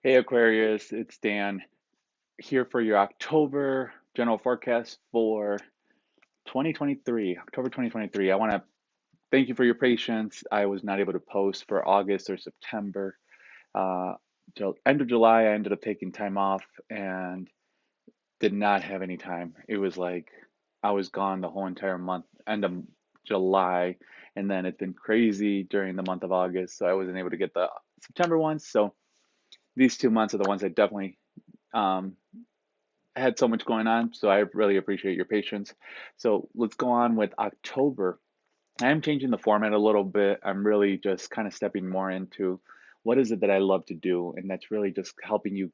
Hey Aquarius, it's Dan here for your October general forecast for 2023, October 2023. I want to thank you for your patience. I was not able to post for August or September. Uh, Till end of July, I ended up taking time off and did not have any time. It was like I was gone the whole entire month, end of July, and then it's been crazy during the month of August, so I wasn't able to get the September ones. So these 2 months are the ones I definitely um, had so much going on, so I really appreciate your patience. So let's go on with October. I am changing the format a little bit. I'm really just kind of stepping more into what is it that I love to do, and that's really just helping you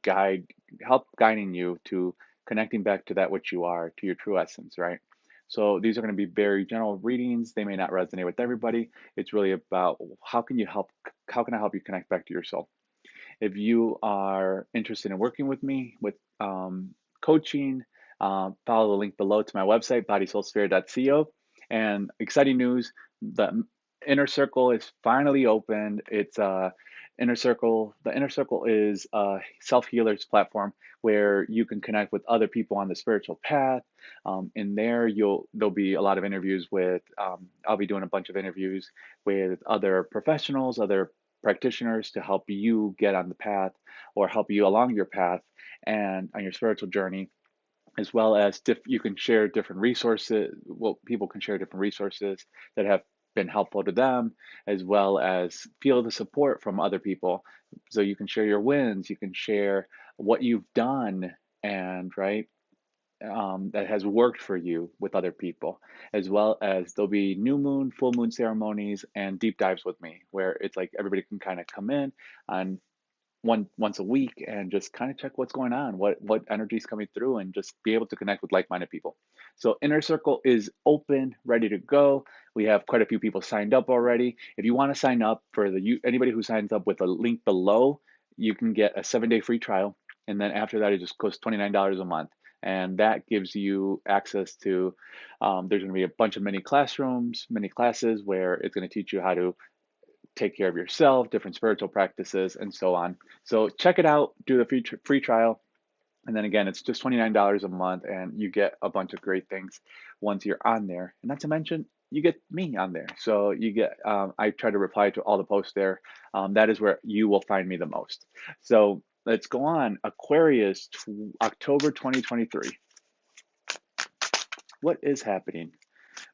help guiding you to connecting back to that which you are, to your true essence, right? So these are going to be very general readings. They may not resonate with everybody. It's really about how can I help you connect back to yourself? If you are interested in working with me with coaching, follow the link below to my website, bodysoulsphere.co. And exciting news, the Inner Circle is finally opened. It's Inner Circle. The Inner Circle is a self-healers platform where you can connect with other people on the spiritual path. In there, there'll be a lot of interviews with. I'll be doing a bunch of interviews with other professionals, other practitioners to help you get on the path or help you along your path and on your spiritual journey, as well as you can share different resources. Well, people can share different resources that have been helpful to them, as well as feel the support from other people. So you can share your wins, you can share what you've done, and right, that has worked for you with other people, as well as there'll be new moon, full moon ceremonies, and deep dives with me, where it's like everybody can kind of come in on once a week and just kind of check what's going on, what energy is coming through, and just be able to connect with like-minded people. So Inner Circle is open, ready to go. We have quite a few people signed up already. If you want to sign up for anybody who signs up with a link below, you can get a 7-day free trial, and then after that, it just costs $29 a month. And that gives you access to, there's going to be a bunch of mini classrooms, mini classes where it's going to teach you how to take care of yourself, different spiritual practices, and so on. So check it out, do the free trial. And then again, it's just $29 a month, and you get a bunch of great things once you're on there. And not to mention, you get me on there. So you get, I try to reply to all the posts there. That is where you will find me the most. So let's go on. Aquarius, October 2023. What is happening?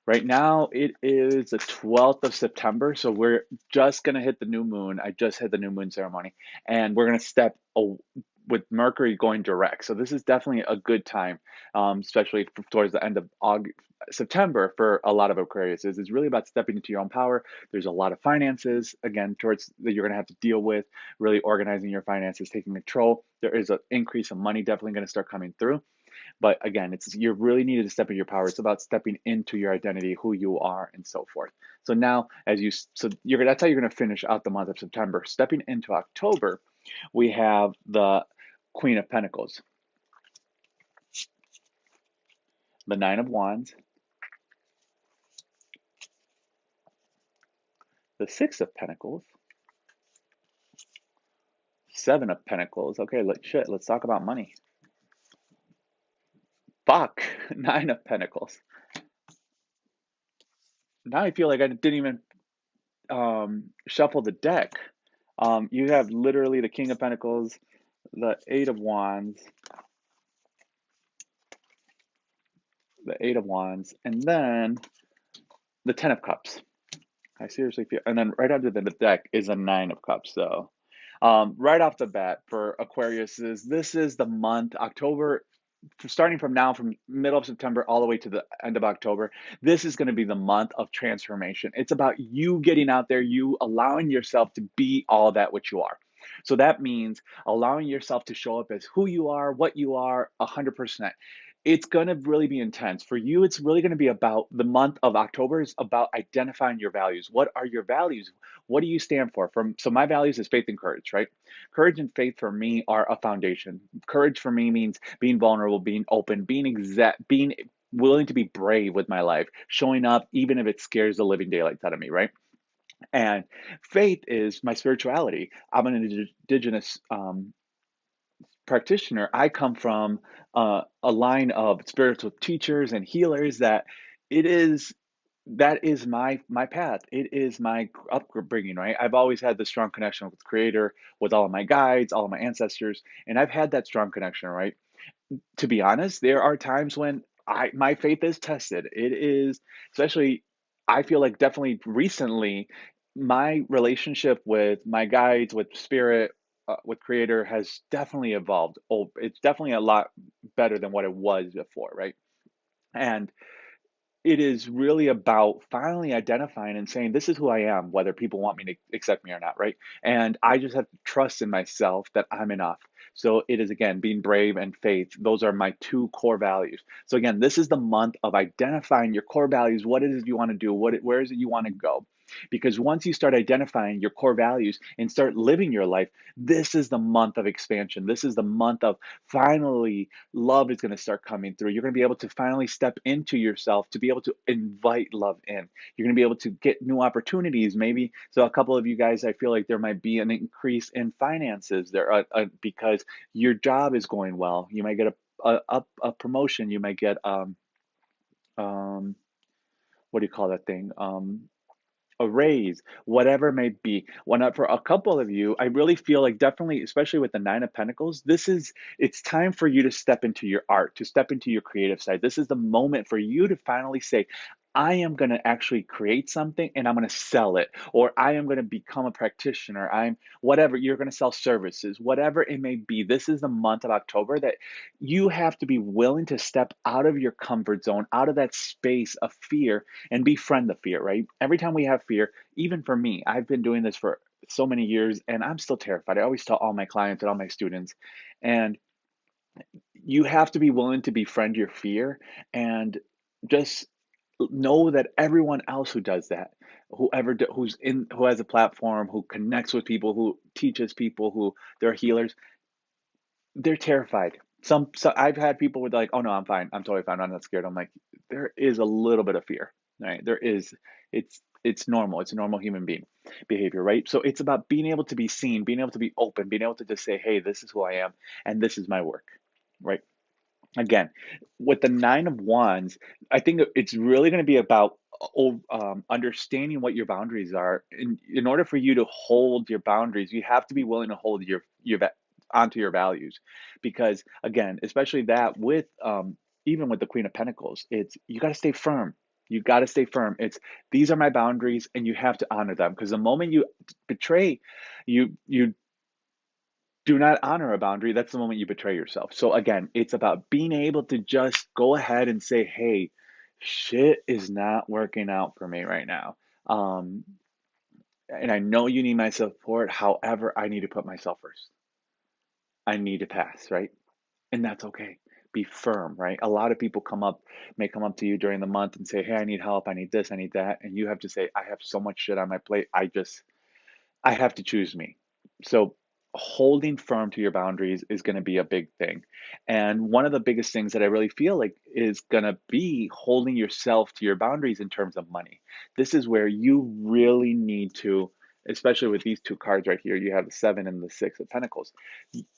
Right now, it is the 12th of September, so we're just going to hit the new moon. I just hit the new moon ceremony, and we're going to with Mercury going direct. So this is definitely a good time, especially towards the end of September for a lot of Aquarius. It's really about stepping into your own power. There's a lot of finances, again, towards that you're going to have to deal with, really organizing your finances, taking control. There is an increase of money definitely going to start coming through. But again, it's you really needed to step in your power. It's about stepping into your identity, who you are, and so forth. So now, that's how you're going to finish out the month of September. Stepping into October, we have the Queen of Pentacles, the Nine of Wands, the Six of Pentacles, Seven of Pentacles. Okay, let's talk about money. Fuck, Nine of Pentacles. Now I feel like I didn't even shuffle the deck. You have literally the King of Pentacles, the Eight of Wands, and then the Ten of Cups. I seriously feel, and then right under the deck is a Nine of Cups. So, right off the bat for Aquarius, this is the month October. Starting from now, from middle of September all the way to the end of October, this is going to be the month of transformation. It's about you getting out there, you allowing yourself to be all that which you are. So that means allowing yourself to show up as who you are, what you are, 100%. It's going to really be intense. For you, it's really going to be about the month of October is about identifying your values. What are your values? What do you stand for? So my values is faith and courage, right? Courage and faith for me are a foundation. Courage for me means being vulnerable, being open, being willing to be brave with my life, showing up even if it scares the living daylights out of me, right? And faith is my spirituality. I'm an indigenous practitioner, I come from a line of spiritual teachers and healers that it is that is my path. It is my upbringing, right? I've always had the strong connection with Creator, with all of my guides, all of my ancestors, and I've had that strong connection, right? To be honest, there are times when my faith is tested. It is, especially, I feel like definitely recently, my relationship with my guides, with spirit, with creator has definitely evolved. Oh, it's definitely a lot better than what it was before, right? And it is really about finally identifying and saying, this is who I am, whether people want me to accept me or not, right? And I just have to trust in myself that I'm enough. So it is, again, being brave and faith. Those are my two core values. So again, this is the month of identifying your core values. What is it you want to do? Where is it you want to go? Because once you start identifying your core values and start living your life, this is the month of expansion. This is the month of finally love is going to start coming through. You're going to be able to finally step into yourself to be able to invite love in. You're going to be able to get new opportunities. Maybe so. A couple of you guys, I feel like there might be an increase in finances there because your job is going well. You might get a promotion. You might get um what do you call that thing? A raise, whatever it may be. For a couple of you, I really feel like definitely, especially with the Nine of Pentacles, it's time for you to step into your art, to step into your creative side. This is the moment for you to finally say, I am going to actually create something and I'm going to sell it, or I am going to become a practitioner. I'm whatever, you're going to sell services, whatever it may be. This is the month of October that you have to be willing to step out of your comfort zone, out of that space of fear and befriend the fear, right? Every time we have fear, even for me, I've been doing this for so many years and I'm still terrified. I always tell all my clients and all my students, and you have to be willing to befriend your fear and just know that everyone else who does that, who has a platform, who connects with people, who teaches people, who they're healers, they're terrified. So I've had people with like, oh no, I'm fine. I'm totally fine. I'm not scared. I'm like, there is a little bit of fear, right? There is, it's normal. It's a normal human being behavior, right? So it's about being able to be seen, being able to be open, being able to just say, hey, this is who I am and this is my work, right? Again, with the Nine of Wands, I think it's really going to be about understanding what your boundaries are. In order for you to hold your boundaries, you have to be willing to hold onto your values, because again, especially that with even with the Queen of Pentacles, it's you got to stay firm. You got to stay firm. It's these are my boundaries, and you have to honor them. Because the moment you betray, you do not honor a boundary, that's the moment you betray yourself. So again, it's about being able to just go ahead and say, hey, shit is not working out for me right now. Um, and I know you need my support. However, I need to put myself first. I need to pass, right? And that's okay. Be firm, right? A lot of people may come up to you during the month and say, hey, I need help. I need this. I need that. And you have to say, I have so much shit on my plate. I have to choose me. So holding firm to your boundaries is going to be a big thing. And one of the biggest things that I really feel like is going to be holding yourself to your boundaries in terms of money. This is where you really need to, especially with these two cards right here, you have the Seven and the Six of Pentacles.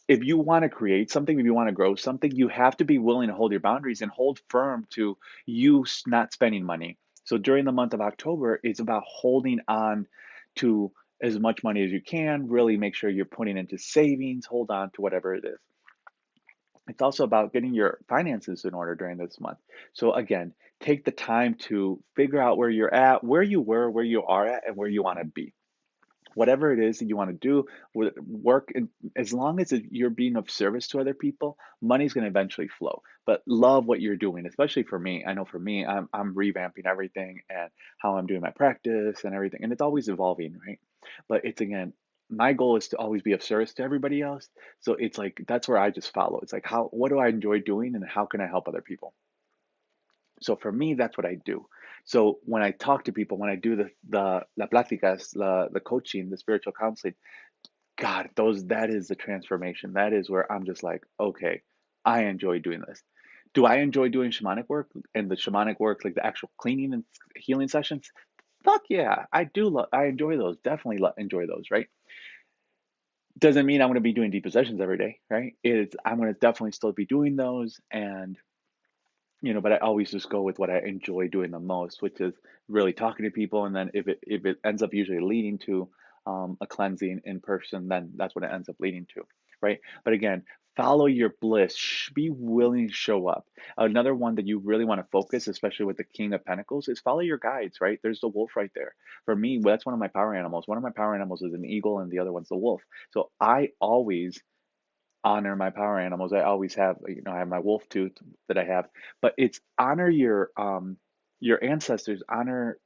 If you want to create something, if you want to grow something, you have to be willing to hold your boundaries and hold firm to you not spending money. So during the month of October, it's about holding on to as much money as you can, really make sure you're putting into savings, hold on to whatever it is. It's also about getting your finances in order during this month. So again, take the time to figure out where you're at, where you were, where you are at, and where you want to be. Whatever it is that you want to do, work, as long as you're being of service to other people, money's going to eventually flow. But love what you're doing, especially for me. I know for me, I'm revamping everything and how I'm doing my practice and everything, and it's always evolving, right? But it's again, my goal is to always be of service to everybody else. So it's like that's where I just follow. It's like what do I enjoy doing, and how can I help other people? So for me, that's what I do. So when I talk to people, when I do the la pláticas, the coaching, the spiritual counseling, God, that is the transformation. That is where I'm just like, okay, I enjoy doing this. Do I enjoy doing shamanic work and the shamanic work, like the actual cleaning and healing sessions? Fuck yeah, I do. I enjoy those. Definitely enjoy those, right? Doesn't mean I'm going to be doing deep possessions every day, right? I'm going to definitely still be doing those, and but I always just go with what I enjoy doing the most, which is really talking to people. And then if it ends up usually leading to a cleansing in person, then that's what it ends up leading to, right? But again, follow your bliss. Be willing to show up. Another one that you really want to focus, especially with the King of Pentacles, is follow your guides, right? There's the wolf right there. For me, that's one of my power animals. One of my power animals is an eagle, and the other one's the wolf. So I always honor my power animals. I always have, I have my wolf tooth that I have, but it's honor your ancestors, honor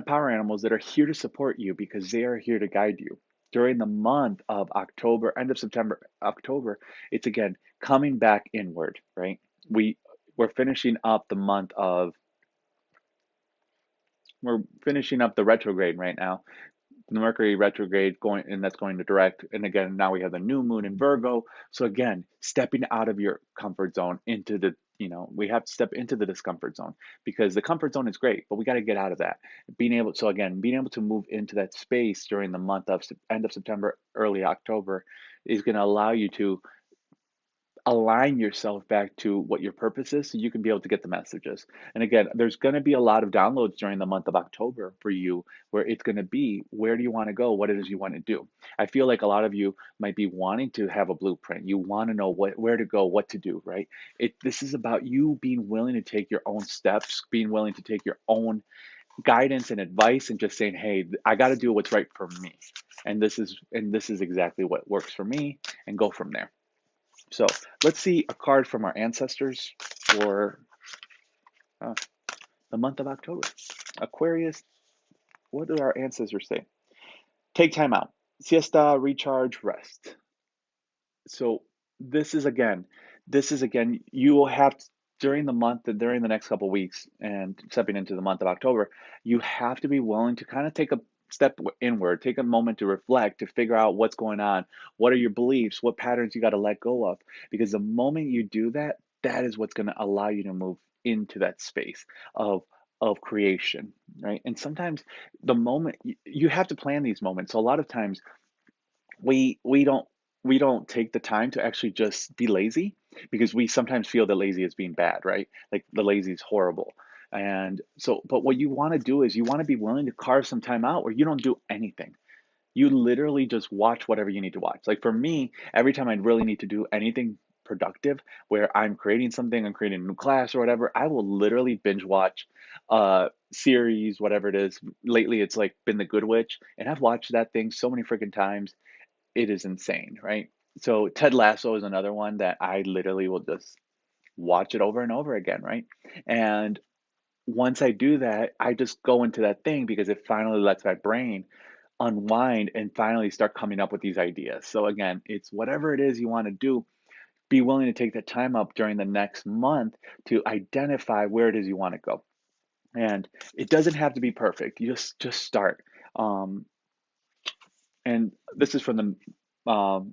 power animals that are here to support you because they are here to guide you. During the month of October, end of September, October, it's again coming back inward, right? We we're finishing up the month of we're finishing up the retrograde right now, the Mercury retrograde going, and that's going to direct. And again, now we have the new moon in Virgo. So again, stepping out of your comfort zone into we have to step into the discomfort zone, because the comfort zone is great, but we got to get out of that. Being able to move into that space during the month of end of September, early October is going to allow you to align yourself back to what your purpose is so you can be able to get the messages. And again, there's going to be a lot of downloads during the month of October for you, where it's going to be, where do you want to go, what it is you want to do. I feel like a lot of you might be wanting to have a blueprint. You want to know where to go, what to do, right? This is about you being willing to take your own steps, being willing to take your own guidance and advice, and just saying, hey, I got to do what's right for me, and this is exactly what works for me, and go from there. So let's see a card from our ancestors for uh, the month of October. Aquarius, what do our ancestors say? Take time out. Siesta, recharge, rest. So this is again, you will have during the month, during the next couple of weeks, and stepping into the month of October, you have to be willing to kind of take a step inward, take a moment to reflect, to figure out what's going on, what are your beliefs, what patterns you got to let go of, because the moment you do that, that is what's going to allow you to move into that space of creation, right? And sometimes the moment you have to plan these moments. So a lot of times we don't take the time to actually just be lazy, because we sometimes feel that lazy is being bad, right? Like the lazy is horrible. And so, but what you want to do is you want to be willing to carve some time out where you don't do anything. You literally just watch whatever you need to watch. Like for me, every time I really need to do anything productive, where I'm creating something, I'm creating a new class or whatever, I will literally binge watch series, whatever it is. Lately it's like been The Good Witch, and I've watched that thing so many freaking times. It is insane, right? So Ted Lasso is another one that I literally will just watch it over and over again, right? And once I do that, I just go into that thing because it finally lets my brain unwind and finally start coming up with these ideas. So again, it's whatever it is you want to do, be willing to take that time up during the next month to identify where it is you want to go. And it doesn't have to be perfect. You just start. Um, And this is from the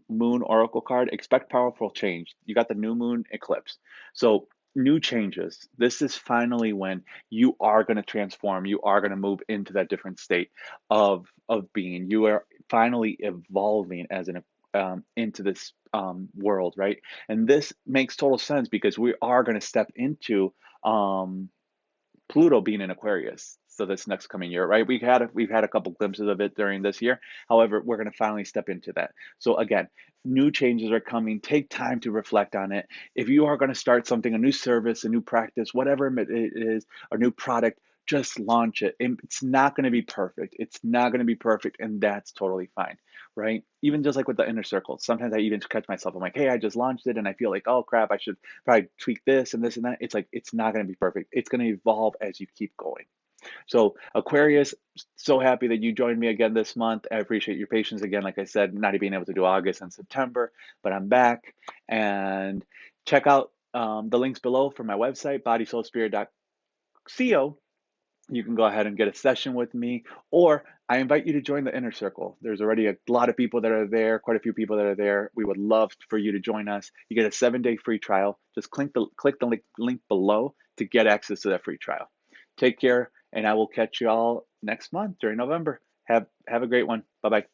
Moon Oracle card. Expect powerful change. You got the new moon eclipse. So, new changes. This is finally when you are going to transform. You are going to move into that different state of being. You are finally evolving as an into this world, right? And this makes total sense because we are going to step into um, Pluto being in Aquarius. So this next coming year, right? We've had a couple glimpses of it during this year. However, we're going to finally step into that. So again, new changes are coming. Take time to reflect on it. If you are going to start something, a new service, a new practice, whatever it is, a new product, just launch it. And it's not going to be perfect. It's not going to be perfect, and that's totally fine, right? Even just like with the inner circle, sometimes I even catch myself. I'm like, hey, I just launched it, and I feel like, oh crap, I should probably tweak this and this and that. It's like it's not going to be perfect. It's going to evolve as you keep going. So Aquarius, so happy that you joined me again this month. I appreciate your patience again. Like I said, not being able to do August and September, but I'm back. And check out the links below for my website, bodysoulspirit.co. You can go ahead and get a session with me, or I invite you to join the inner circle. There's already a lot of people that are there, quite a few people that are there. We would love for you to join us. You get a 7-day free trial. Just click the link below to get access to that free trial. Take care, and I will catch you all next month during November. Have a great one. Bye bye.